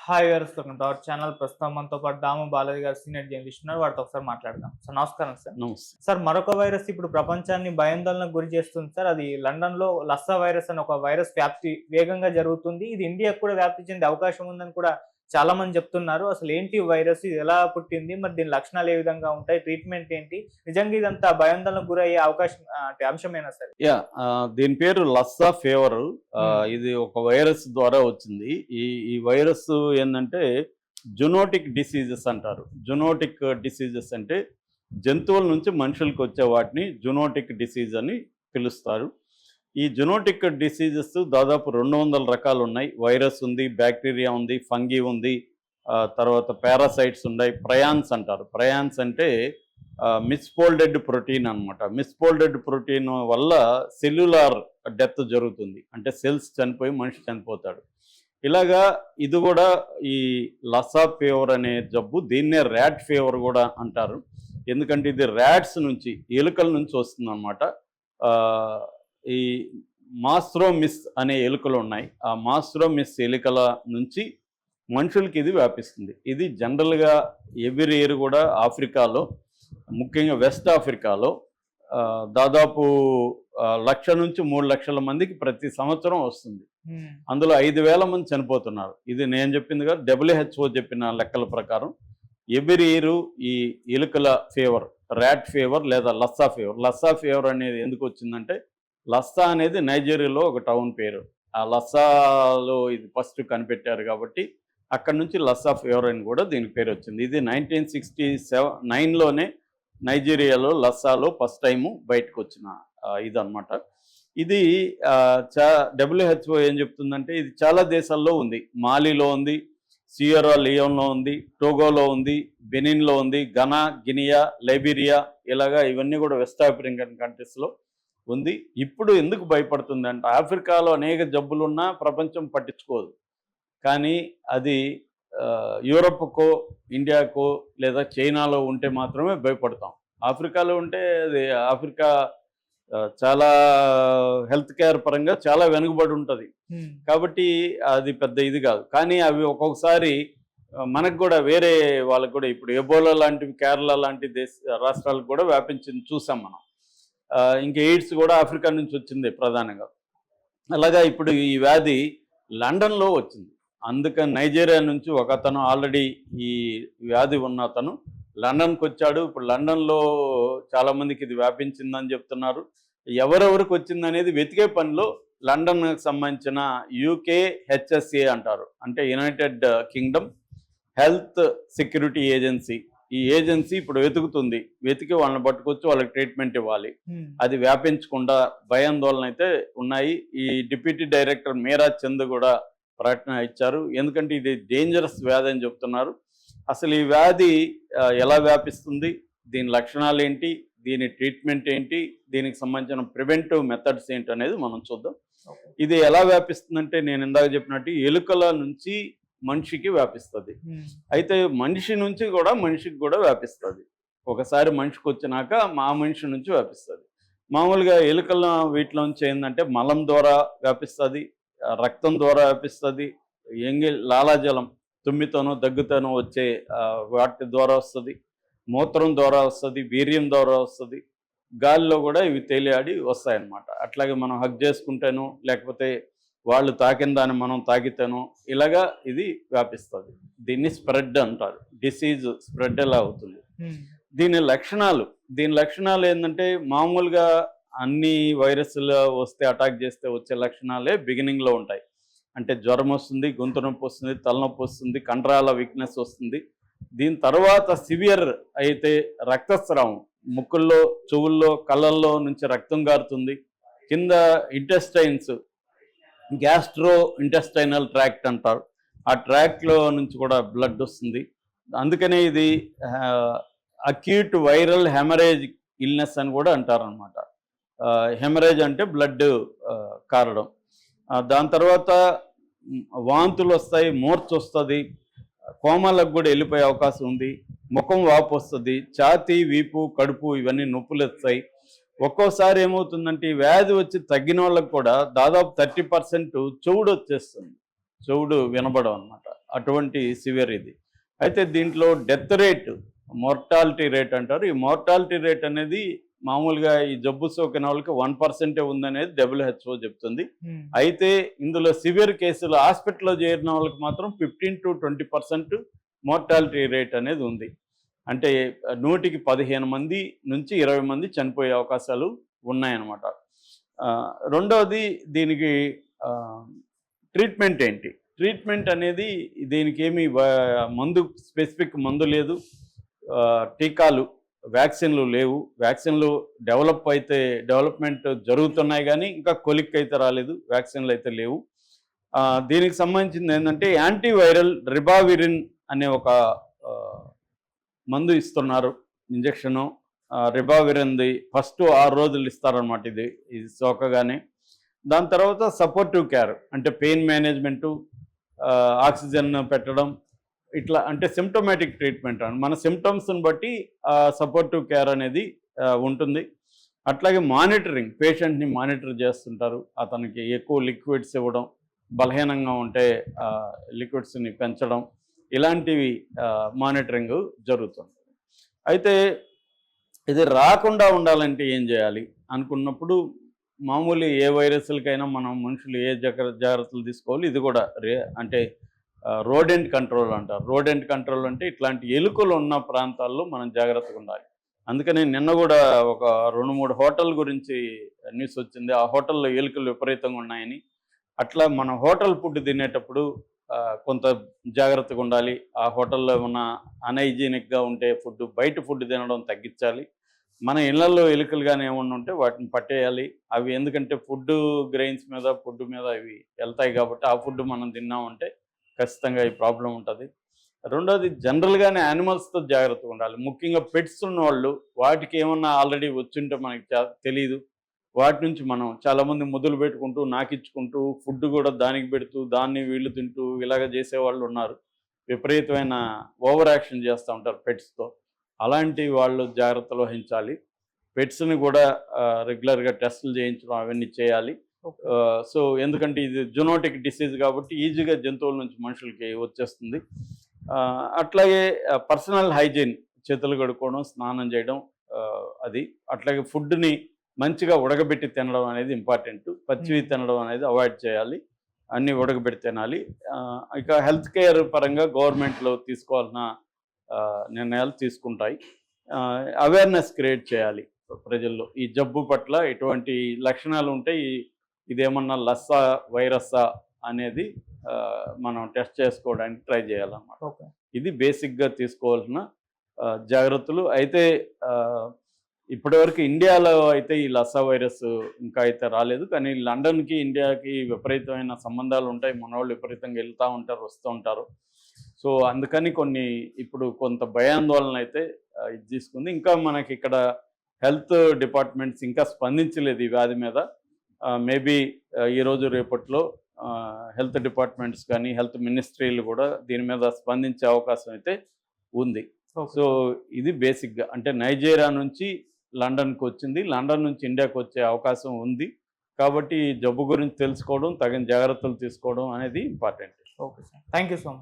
Hi viewers, welcome to our channel. ప్రస్తుతం మనతో పాటు దాము బాలాజీ గారు సీనియర్ జర్నలిస్ట్ ఉన్నారు. వారితో ఒకసారి మాట్లాడదాం. సార్ నమస్కారం సార్. నమస్తే. సార్, మరొక వైరస్ ఇప్పుడు ప్రపంచాన్ని భయాందోళనకు గురి చేస్తుంది సార్. అది లండన్‌లో లస్సా వైరస్ అనే ఒక వైరస్ వ్యాప్తి వేగంగా జరుగుతుంది. ఇది ఇండియాకు కూడా వ్యాప్తి చెందే అవకాశం ఉందని కూడా చాలా మంది చెప్తున్నారు. అసలు ఏంటి ఈ వైరస్? ఇది ఎలా పుట్టింది? మరి దీని లక్షణాలు ఏ విధంగా ఉంటాయి? ట్రీట్మెంట్ ఏంటి? నిజంగా ఇదంతా భయాందోళనకు గురయ్యే అవకాశం అంటే అంశమేనా సార్? దీని పేరు లస్సా ఫీవరు. హ్మ్. ఇది ఒక వైరస్ ద్వారా వచ్చింది. ఈ ఈ వైరస్ ఏందంటే జునోటిక్ డిసీజెస్ అంటారు. జునోటిక్ డిసీజెస్ అంటే జంతువుల నుంచి మనుషులకు వచ్చే వాటిని జునోటిక్ డిసీజ్ అని పిలుస్తారు. ఈ జునోటిక్ డిసీజెస్ దాదాపు 200 రకాలు ఉన్నాయి. వైరస్ ఉంది, బ్యాక్టీరియా ఉంది, ఫంగీ ఉంది, తర్వాత పారాసైట్స్ ఉన్నాయి, ప్రయాన్స్ అంటారు. ప్రయాన్స్ అంటే మిస్ఫోల్డెడ్ ప్రోటీన్ అనమాట. మిస్ఫోల్డెడ్ ప్రోటీన్ వల్ల సెల్యులార్ డెత్ జరుగుతుంది. అంటే సెల్స్ చనిపోయి మనిషి చనిపోతాడు. ఇలాగా ఇది కూడా ఈ లస్సా ఫీవర్ అనే జబ్బు, దీన్నే ర్యాట్ ఫీవర్ కూడా అంటారు. ఎందుకంటే ఇది ర్యాట్స్ నుంచి, ఎలుకల నుంచి వస్తుందన్నమాట. ఈ మాస్ట్రోమిస్ అనే ఎలుకలు ఉన్నాయి. ఆ మాస్ట్రోమిస్ ఎలుకల నుంచి మనుషులకి ఇది వ్యాపిస్తుంది. ఇది జనరల్గా ఎవ్రీ ఇయర్ కూడా ఆఫ్రికాలో, ముఖ్యంగా వెస్ట్ ఆఫ్రికాలో దాదాపు 1,00,000 నుంచి 3,00,000 మందికి ప్రతి సంవత్సరం వస్తుంది. అందులో 5,000 మంది చనిపోతున్నారు. ఇది నేను చెప్పింది కాదు, WHO చెప్పిన లెక్కల ప్రకారం ఎవ్రీ ఇయర్ ఈ ఎలుకల ఫీవర్, ర్యాట్ ఫీవర్ లేదా లస్సా ఫీవర్. లస్సా ఫీవర్ అనేది ఎందుకు వచ్చిందంటే, లస్సా అనేది నైజీరియాలో ఒక టౌన్ పేరు. ఆ లస్సాలో ఇది ఫస్ట్ కనిపెట్టారు కాబట్టి అక్కడ నుంచి లస్సా ఫీవర్ అని కూడా దీనికి పేరు వచ్చింది. ఇది 1969లోనే నైజీరియాలో లస్సాలో ఫస్ట్ టైము బయటకు వచ్చిన ఇదన్నమాట. ఇది WHO ఏం చెప్తుందంటే, ఇది చాలా దేశాల్లో ఉంది. మాలిలో ఉంది, సియరా లియోన్లో ఉంది, టోగోలో ఉంది, బెనిన్లో ఉంది, ఘనా, గినియా, లైబీరియా, ఇలాగా ఇవన్నీ కూడా వెస్ట్ ఆఫ్రికన్ కంట్రీస్లో ఉంది. ఇప్పుడు ఎందుకు భయపడుతుంది అంటే, ఆఫ్రికాలో అనేక జబ్బులున్నా ప్రపంచం పట్టించుకోదు. కానీ అది యూరప్కో, ఇండియాకో లేదా చైనాలో ఉంటే మాత్రమే భయపడతాం. ఆఫ్రికాలో ఉంటే అది ఆఫ్రికా చాలా హెల్త్ కేర్ పరంగా చాలా వెనుకబడి ఉంటుంది. కాబట్టి అది పెద్ద ఇది కాదు. కానీ అవి ఒక్కొక్కసారి మనకు కూడా, వేరే వాళ్ళకు కూడా, ఇప్పుడు ఎబోలా లాంటివి కేరళ లాంటి రాష్ట్రాలకు కూడా వ్యాపించింది చూసాం మనం. ఇంకా ఎయిడ్స్ కూడా ఆఫ్రికా నుంచి వచ్చింది ప్రధానంగా. అలాగా ఇప్పుడు ఈ వ్యాధి లండన్లో వచ్చింది. అందుకని నైజీరియా నుంచి ఒక అతను, ఆల్రెడీ ఈ వ్యాధి ఉన్న అతను లండన్కి వచ్చాడు. ఇప్పుడు లండన్లో చాలామందికి ఇది వ్యాపించిందని చెప్తున్నారు. ఎవరెవరికి వచ్చిందనేది వెతికే పనిలో లండన్కి సంబంధించిన UKHSA అంటారు, అంటే United Kingdom health security agency. ఈ ఏజెన్సీ ఇప్పుడు వెతుకుతుంది. వెతికి వాళ్ళని పట్టుకొచ్చి వాళ్ళకి ట్రీట్మెంట్ ఇవ్వాలి. అది వ్యాపించకుండా భయాందోళన అయితే ఉన్నాయి. ఈ డిప్యూటీ డైరెక్టర్ మీరా చంద్ కూడా ప్రకటన ఇచ్చారు. ఎందుకంటే ఇది డేంజరస్ వ్యాధి అని చెప్తున్నారు. అసలు ఈ వ్యాధి ఎలా వ్యాపిస్తుంది, దీని లక్షణాలు ఏంటి, దీని ట్రీట్మెంట్ ఏంటి, దీనికి సంబంధించిన ప్రివెంటివ్ మెథడ్స్ ఏంటి అనేది మనం చూద్దాం. ఇది ఎలా వ్యాపిస్తుందంటే, నేను ఇందాక చెప్పినట్టు ఎలుకల నుంచి మనిషికి వ్యాపిస్తుంది. అయితే మనిషి నుంచి కూడా మనిషికి కూడా వ్యాపిస్తుంది. ఒకసారి మనిషికి వచ్చినాక మా మనిషి నుంచి వ్యాపిస్తుంది. మామూలుగా ఎలుకల వీటిలో నుంచి ఏంటంటే, మలం ద్వారా వ్యాపిస్తుంది, రక్తం ద్వారా వ్యాపిస్తుంది, లాలాజలం, తుమ్మితోనో దగ్గుతోనో వచ్చే వాటి ద్వారా వస్తుంది, మూత్రం ద్వారా వస్తుంది, వీర్యం ద్వారా వస్తుంది, గాలిలో కూడా ఇవి తేలియాడి వస్తాయన్నమాట. అట్లాగే మనం హగ్ చేసుకుంటేనో, లేకపోతే వాళ్ళు తాకిన దాన్ని మనం తాకితేనో, ఇలాగా ఇది వ్యాపిస్తుంది. దీన్ని స్ప్రెడ్ అంటారు. డిసీజ్ స్ప్రెడ్ ఎలా అవుతుంది. దీని లక్షణాలు ఏంటంటే, మామూలుగా అన్ని వైరస్లు వస్తే, అటాక్ చేస్తే వచ్చే లక్షణాలే బిగినింగ్లో ఉంటాయి. అంటే జ్వరం వస్తుంది, గొంతు నొప్పి వస్తుంది, తలనొప్పి వస్తుంది, కండరాల వీక్నెస్ వస్తుంది. దీని తర్వాత సివియర్ అయితే రక్తస్రావం, ముక్కుల్లో, చెవుల్లో, కళ్ళల్లో నుంచి రక్తం గారుతుంది. కింద ఇంటెస్టైన్స్, గ్యాస్ట్రో ఇంటెస్టైనల్ ట్రాక్ట్ అంటారు, ఆ ట్రాక్ట్లో నుంచి కూడా బ్లడ్ వస్తుంది. అందుకనే ఇది అక్యూట్ వైరల్ హెమరేజ్ ఇల్నెస్ అని కూడా అంటారనమాట. హెమరేజ్ అంటే బ్లడ్ కారడం. దాని తర్వాత వాంతులు వస్తాయి, మూర్ఛ వస్తుంది, కోమాలకు కూడా వెళ్ళిపోయే అవకాశం ఉంది, ముఖం వాపు వస్తుంది, ఛాతీ, వీపు, కడుపు ఇవన్నీ నొప్పులు వస్తాయి. ఒక్కోసారి ఏమవుతుందంటే, ఈ వ్యాధి వచ్చి తగ్గిన వాళ్ళకు కూడా దాదాపు 30% చెవుడు వచ్చేస్తుంది, చెవుడు వినబడం అనమాట. అటువంటి సివియర్ ఇది. అయితే దీంట్లో డెత్ రేట్, మోర్టాలిటీ రేట్ అంటారు. ఈ మోర్టాలిటీ రేట్ అనేది మామూలుగా ఈ జబ్బు సోకిన వాళ్ళకి 1% ఉందనేది WHO చెప్తుంది. అయితే ఇందులో సివియర్ కేసులు హాస్పిటల్లో చేరిన వాళ్ళకి మాత్రం 15 to 20% మోర్టాలిటీ రేట్ అనేది ఉంది. అంటే 100కి 15 మంది నుంచి 20 మంది చనిపోయే అవకాశాలు ఉన్నాయన్నమాట. రెండవది దీనికి ట్రీట్మెంట్ ఏంటి? ట్రీట్మెంట్ అనేది దీనికి ఏమి మందు, స్పెసిఫిక్ మందు లేదు, టీకాలు, వ్యాక్సిన్లు లేవు. వ్యాక్సిన్లు డెవలప్మెంట్ జరుగుతున్నాయి కానీ ఇంకా కొలిక్ అయితే రాలేదు, వ్యాక్సిన్లు అయితే లేవు. దీనికి సంబంధించింది ఏంటంటే యాంటీవైరల్ రిబావిరిన్ అనే ఒక మందు ఇస్తున్నారు, ఇంజక్షను. రిబావిరిన్ది ఫస్ట్ 6 రోజులు ఇస్తారనమాట ఇది సోకగానే. దాని తర్వాత సపోర్టివ్ కేర్ అంటే పెయిన్ మేనేజ్మెంటు, ఆక్సిజన్ పెట్టడం, ఇట్లా అంటే సిమ్టోమాటిక్ ట్రీట్మెంట్ అని మన సిమ్టమ్స్ని బట్టి సపోర్టివ్ కేర్ అనేది ఉంటుంది. అట్లాగే మానిటరింగ్, పేషెంట్ని మానిటర్ చేస్తుంటారు. అతనికి ఎక్కువ లిక్విడ్స్ ఇవ్వడం, బలహీనంగా ఉంటే లిక్విడ్స్ని పెంచడం, ఇలాంటివి మానిటరింగ్ జరుగుతుంది. అయితే ఇది రాకుండా ఉండాలంటే ఏం చేయాలి అనుకున్నప్పుడు మామూలు ఏ వైరస్లకైనా మనం మనుషులు ఏ జాగ్రత్తలు తీసుకోవాలి. ఇది కూడా అంటే రోడెంట్ కంట్రోల్ అంటారు. రోడెంట్ కంట్రోల్ అంటే ఇట్లాంటి ఎలుకలు ఉన్న ప్రాంతాల్లో మనం జాగ్రత్తగా ఉండాలి. అందుకని నిన్న కూడా ఒక 2-3 హోటల్ గురించి న్యూస్ వచ్చింది. ఆ హోటల్లో ఎలుకలు విపరీతంగా ఉన్నాయని. అట్లా మనం హోటల్ ఫుడ్ తినేటప్పుడు కొంత జాగ్రత్తగా ఉండాలి. ఆ హోటల్లో ఏమన్నా అన్హైజీనిక్గా ఉంటే బయట ఫుడ్ తినడం తగ్గించాలి. మన ఇళ్లలో ఎలుకలు కానీ ఏమన్నా ఉంటే వాటిని పట్టేయాలి. అవి ఎందుకంటే గ్రెయిన్స్ మీద, ఫుడ్ మీద అవి వెళ్తాయి కాబట్టి ఆ ఫుడ్ మనం తిన్నామంటే ఖచ్చితంగా ఈ ప్రాబ్లం ఉంటుంది. రెండోది జనరల్గానే యానిమల్స్తో జాగ్రత్తగా ఉండాలి. ముఖ్యంగా పెట్స్ ఉన్నవాళ్ళు వాటికి ఏమన్నా ఆల్రెడీ వచ్చింటే మనకి తెలియదు. వాటి నుంచి మనం చాలామంది మొదలు పెట్టుకుంటూ నాకిచ్చుకుంటూ ఫుడ్ కూడా దానికి పెడుతూ దాన్ని వీళ్ళు తింటూ ఇలాగ చేసేవాళ్ళు ఉన్నారు. విపరీతమైన ఓవర్ యాక్షన్ చేస్తూ ఉంటారు పెట్స్తో. అలాంటి వాళ్ళు జాగ్రత్తలు వహించాలి. పెట్స్ని కూడా రెగ్యులర్గా టెస్టులు చేయించడం అవన్నీ చేయాలి. సో ఎందుకంటే ఇది జునోటిక్ డిసీజ్ కాబట్టి ఈజీగా జంతువుల నుంచి మనుషులకి వచ్చేస్తుంది. అట్లాగే పర్సనల్ హైజీన్, చేతులు కడుక్కోవడం, స్నానం చేయడం, అది అట్లాగే ఫుడ్ని మంచిగా ఉడకబెట్టి తినడం అనేది ఇంపార్టెంట్. పచ్చివి తినడం అనేది అవాయిడ్ చేయాలి, అన్నీ ఉడకబెట్టి తినాలి. ఇక హెల్త్ కేర్ పరంగా గవర్నమెంట్లో తీసుకోవాల్సిన నిర్ణయాలు తీసుకుంటాయి. అవేర్నెస్ క్రియేట్ చేయాలి ప్రజల్లో. ఈ జబ్బు పట్ల ఎటువంటి లక్షణాలు ఉంటే ఇదేమన్నా లస్సా వైరస్సా అనేది మనం టెస్ట్ చేసుకోవడానికి ట్రై చేయాలన్నమాట. ఇది బేసిక్గా తీసుకోవాల్సిన జాగ్రత్తలు. అయితే ఇప్పటివరకు ఇండియాలో అయితే ఈ లస్సా వైరస్ ఇంకా అయితే రాలేదు. కానీ లండన్కి ఇండియాకి విపరీతమైన సంబంధాలు ఉంటాయి. మన వాళ్ళు విపరీతంగా వెళ్తూ ఉంటారు, వస్తూ ఉంటారు. సో అందుకని ఇప్పుడు కొంత భయాందోళన అయితే ఇది తీసుకుంది. ఇంకా మనకి ఇక్కడ హెల్త్ డిపార్ట్మెంట్స్ ఇంకా స్పందించలేదు ఈ వ్యాధి మీద. మేబీ ఈరోజు రేపట్లో హెల్త్ డిపార్ట్మెంట్స్ కానీ హెల్త్ మినిస్ట్రీలు కూడా దీని మీద స్పందించే అవకాశం అయితే ఉంది. సో ఇది బేసిక్గా అంటే నైజీరియా నుంచి లండన్కి వచ్చింది, లండన్ నుంచి ఇండియాకి వచ్చే అవకాశం ఉంది. కాబట్టి జబ్బు గురించి తెలుసుకోవడం, తగిన జాగ్రత్తలు తీసుకోవడం అనేది important. Okay sir, thank you so much.